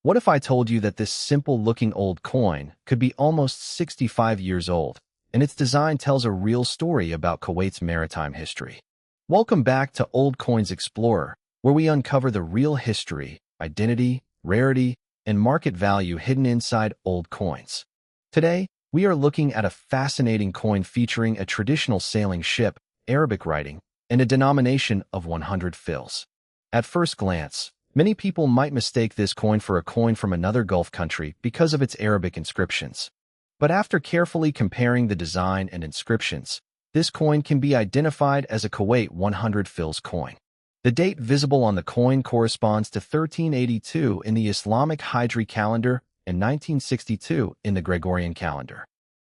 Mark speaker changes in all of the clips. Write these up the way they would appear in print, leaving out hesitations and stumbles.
Speaker 1: What if I told you that this simple-looking old coin could be almost 65 years old, and its design tells a real story about Kuwait's maritime history? Welcome back to Old Coins Explorer, where we uncover the real history, identity, rarity, and market value hidden inside old coins. Today, we are looking at a fascinating coin featuring a traditional sailing ship, Arabic writing, and a denomination of 100 fils. At first glance, many people might mistake this coin for a coin from another Gulf country because of its Arabic inscriptions. But after carefully comparing the design and inscriptions, this coin can be identified as a Kuwait 100 fils coin. The date visible on the coin corresponds to 1382 in the Islamic Hijri calendar and 1962 in the Gregorian calendar.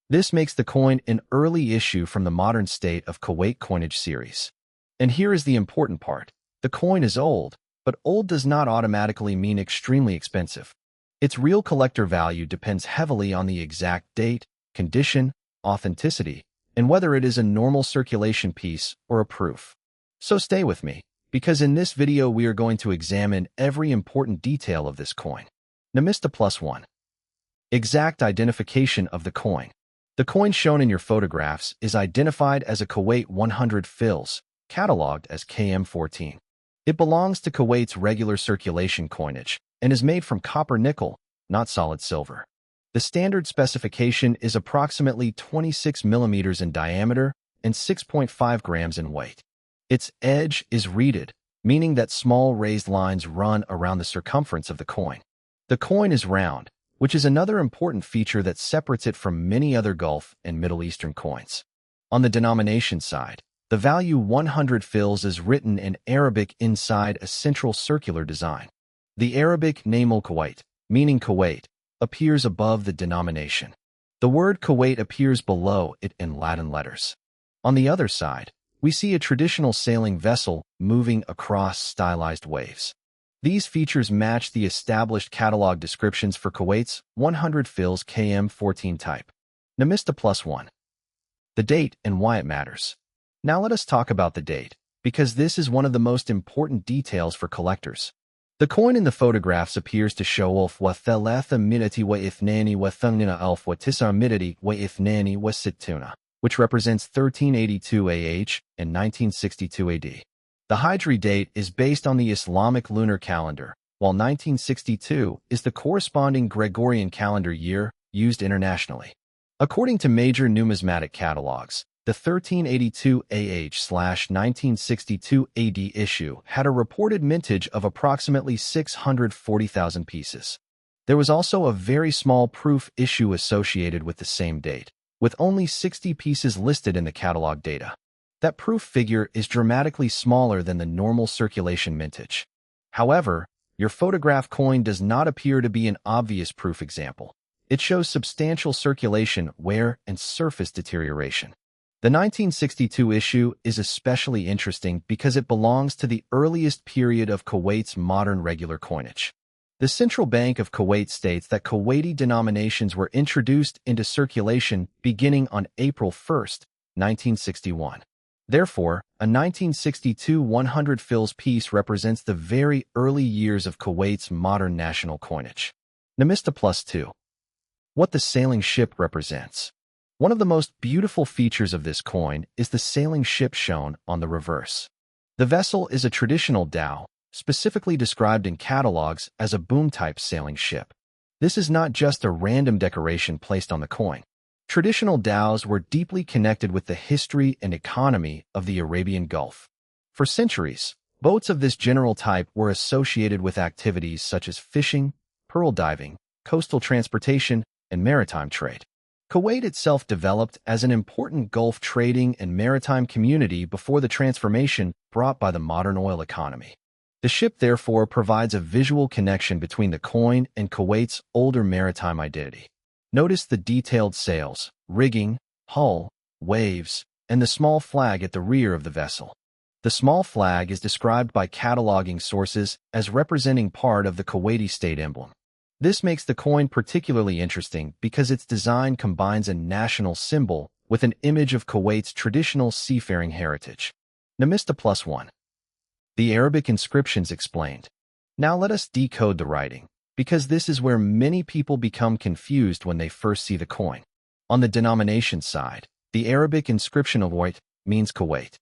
Speaker 1: This makes the coin an early issue from the modern state of Kuwait coinage series. And here is the important part. The coin is old, but old does not automatically mean extremely expensive. Its real collector value depends heavily on the exact date, condition, authenticity, and whether it is a normal circulation piece or a proof. So stay with me, because in this video we are going to examine every important detail of this coin. Numismatic 1. Exact identification of the coin. The coin shown in your photographs is identified as a Kuwait 100 fils, catalogued as KM14. It belongs to Kuwait's regular circulation coinage and is made from copper nickel, not solid silver. The standard specification is approximately 26 millimeters in diameter and 6.5 grams in weight. Its edge is reeded, meaning that small raised lines run around the circumference of the coin. The coin is round, which is another important feature that separates it from many other Gulf and Middle Eastern coins. On the denomination side, the value 100 fils is written in Arabic inside a central circular design. The Arabic name al-Kuwait, meaning Kuwait, appears above the denomination. The word Kuwait appears below it in Latin letters. On the other side, we see a traditional sailing vessel moving across stylized waves. These features match the established catalog descriptions for Kuwait's 100 fils KM14 type. Numismatic 1. The date and why it matters. Now let us talk about the date, because this is one of the most important details for collectors. The coin in the photographs appears to show off which represents 1382 AH and 1962 AD. The Hijri date is based on the Islamic lunar calendar, while 1962 is the corresponding Gregorian calendar year used internationally. According to major numismatic catalogs, the 1382 AH/1962 AD issue had a reported mintage of approximately 640,000 pieces. There was also a very small proof issue associated with the same date, with only 60 pieces listed in the catalog data. That proof figure is dramatically smaller than the normal circulation mintage. However, your photograph coin does not appear to be an obvious proof example. It shows substantial circulation wear and surface deterioration. The 1962 issue is especially interesting because it belongs to the earliest period of Kuwait's modern regular coinage. The Central Bank of Kuwait states that Kuwaiti denominations were introduced into circulation beginning on April 1, 1961. Therefore, a 1962 100 fils piece represents the very early years of Kuwait's modern national coinage. Numismatic 2. What the sailing ship represents. One of the most beautiful features of this coin is the sailing ship shown on the reverse. The vessel is a traditional dhow, specifically described in catalogs as a boom-type sailing ship. This is not just a random decoration placed on the coin. Traditional dhows were deeply connected with the history and economy of the Arabian Gulf. For centuries, boats of this general type were associated with activities such as fishing, pearl diving, coastal transportation, and maritime trade. Kuwait itself developed as an important Gulf trading and maritime community before the transformation brought by the modern oil economy. The ship therefore provides a visual connection between the coin and Kuwait's older maritime identity. Notice the detailed sails, rigging, hull, waves, and the small flag at the rear of the vessel. The small flag is described by cataloging sources as representing part of the Kuwaiti state emblem. This makes the coin particularly interesting because its design combines a national symbol with an image of Kuwait's traditional seafaring heritage. Numismatic 1. The Arabic inscriptions explained. Now let us decode the writing. because this is where many people become confused when they first see the coin. On the denomination side, the Arabic inscription of Kuwait means Kuwait.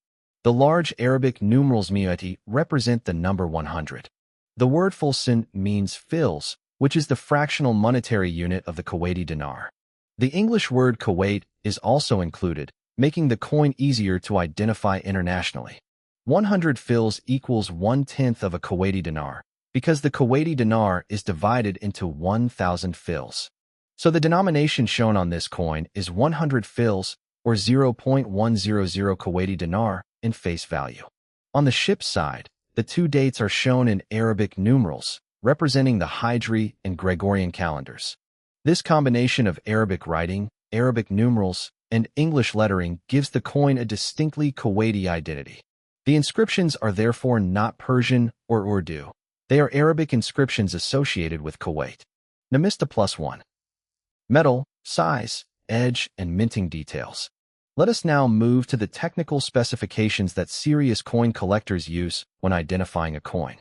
Speaker 1: The large Arabic numerals mi'ati represent the number 100. The word fulsan means fils, which is the fractional monetary unit of the Kuwaiti dinar. The English word Kuwait is also included, making the coin easier to identify internationally. 100 fils equals 1/10 of a Kuwaiti dinar, because the Kuwaiti dinar is divided into 1,000 fils. So the denomination shown on this coin is 100 fils, or 0.100 Kuwaiti dinar, in face value. On the ship's side, the two dates are shown in Arabic numerals, representing the Hijri and Gregorian calendars. This combination of Arabic writing, Arabic numerals, and English lettering gives the coin a distinctly Kuwaiti identity. The inscriptions are therefore not Persian or Urdu. They are Arabic inscriptions associated with Kuwait. Numista +1. Metal, size, edge, and minting details. Let us now move to the technical specifications that serious coin collectors use when identifying a coin.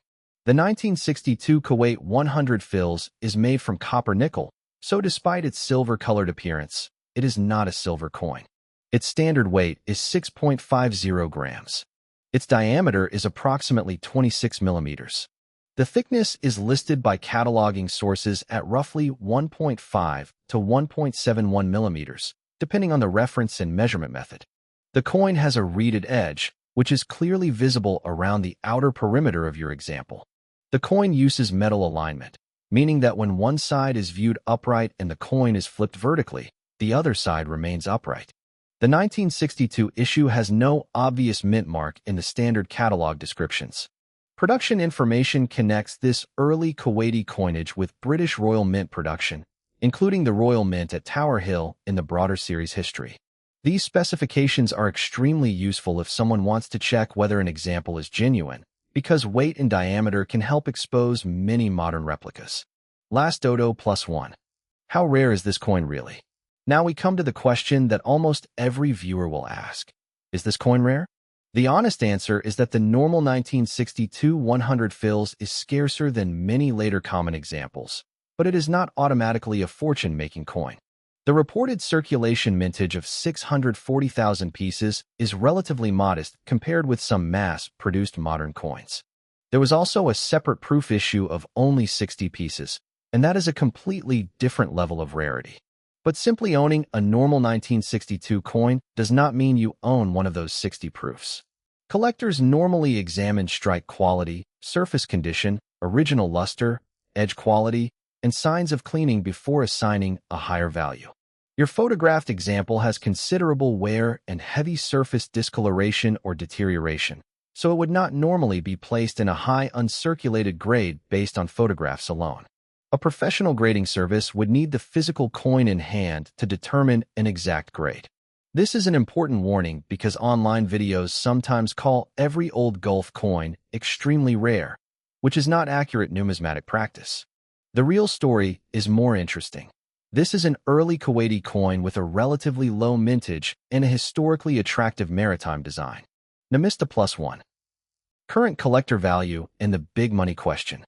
Speaker 1: The 1962 Kuwait 100 fils is made from copper nickel, so despite its silver-colored appearance, it is not a silver coin. Its standard weight is 6.50 grams. Its diameter is approximately 26 millimeters. The thickness is listed by cataloging sources at roughly 1.5 to 1.71 millimeters, depending on the reference and measurement method. The coin has a reeded edge, which is clearly visible around the outer perimeter of your example. The coin uses metal alignment, meaning that when one side is viewed upright and the coin is flipped vertically, the other side remains upright. The 1962 issue has no obvious mint mark in the standard catalog descriptions. Production information connects this early Kuwaiti coinage with British Royal Mint production, including the Royal Mint at Tower Hill in the broader series history. These specifications are extremely useful if someone wants to check whether an example is genuine, because weight and diameter can help expose many modern replicas. Last dodo +1. How rare is this coin really? Now we come to the question that almost every viewer will ask. Is this coin rare? The honest answer is that the normal 1962 100 fils is scarcer than many later common examples, but it is not automatically a fortune-making coin. The reported circulation mintage of 640,000 pieces is relatively modest compared with some mass-produced modern coins. There was also a separate proof issue of only 60 pieces, and that is a completely different level of rarity. But simply owning a normal 1962 coin does not mean you own one of those 60 proofs. Collectors normally examine strike quality, surface condition, original luster, edge quality, and signs of cleaning before assigning a higher value. Your photographed example has considerable wear and heavy surface discoloration or deterioration, so it would not normally be placed in a high uncirculated grade based on photographs alone. A professional grading service would need the physical coin in hand to determine an exact grade. This is an important warning because online videos sometimes call every old Gulf coin extremely rare, which is not accurate numismatic practice. The real story is more interesting. This is an early Kuwaiti coin with a relatively low mintage and a historically attractive maritime design. Numista +1. Current collector value and the big money question.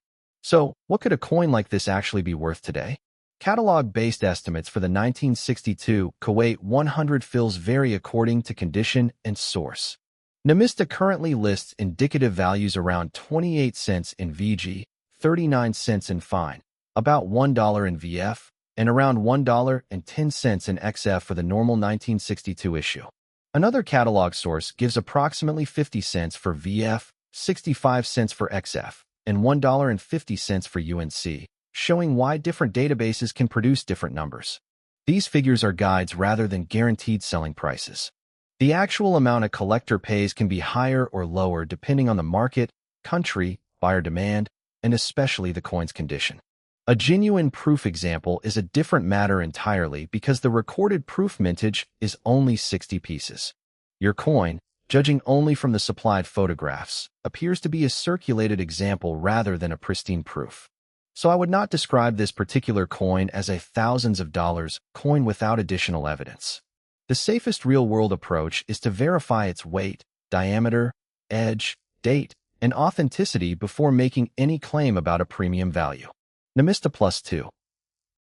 Speaker 1: So, what could a coin like this actually be worth today? Catalog-based estimates for the 1962 Kuwait 100 fils vary according to condition and source. Numista currently lists indicative values around 28 cents in VG, 39 cents in fine, about $1 in VF, and around $1.10 in XF for the normal 1962 issue. Another catalog source gives approximately 50 cents for VF, 65 cents for XF, and $1.50 for UNC, showing why different databases can produce different numbers. These figures are guides rather than guaranteed selling prices. The actual amount a collector pays can be higher or lower depending on the market, country, buyer demand, and especially the coin's condition. A genuine proof example is a different matter entirely because the recorded proof mintage is only 60 pieces. Your coin, judging only from the supplied photographs, appears to be a circulated example rather than a pristine proof. So I would not describe this particular coin as a thousands of dollars coin without additional evidence. The safest real-world approach is to verify its weight, diameter, edge, date, and authenticity before making any claim about a premium value. Numista plus 2.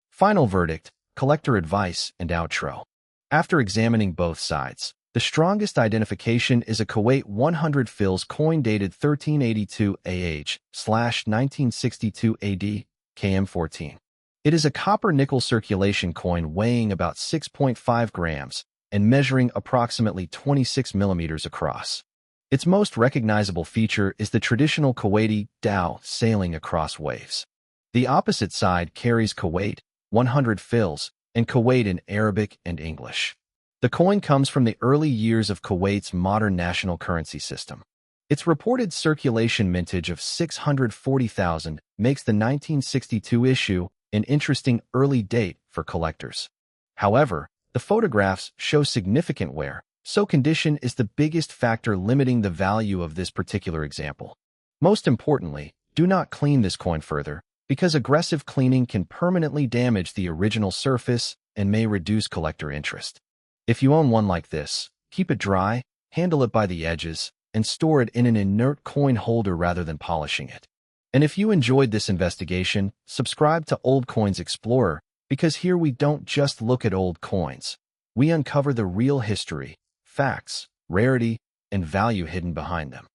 Speaker 1: Final verdict, collector advice, and outro. After examining both sides, the strongest identification is a Kuwait 100 fils coin dated 1382 AH/1962 AD, KM14. It is a copper-nickel circulation coin weighing about 6.5 grams and measuring approximately 26 millimeters across. Its most recognizable feature is the traditional Kuwaiti dhow sailing across waves. The opposite side carries Kuwait, 100 fils, and Kuwait in Arabic and English. The coin comes from the early years of Kuwait's modern national currency system. Its reported circulation mintage of 640,000 makes the 1962 issue an interesting early date for collectors. However, the photographs show significant wear, so condition is the biggest factor limiting the value of this particular example. Most importantly, do not clean this coin further, because aggressive cleaning can permanently damage the original surface and may reduce collector interest. If you own one like this, keep it dry, handle it by the edges, and store it in an inert coin holder rather than polishing it. And if you enjoyed this investigation, subscribe to Old Coins Explorer, because here we don't just look at old coins. We uncover the real history, facts, rarity, and value hidden behind them.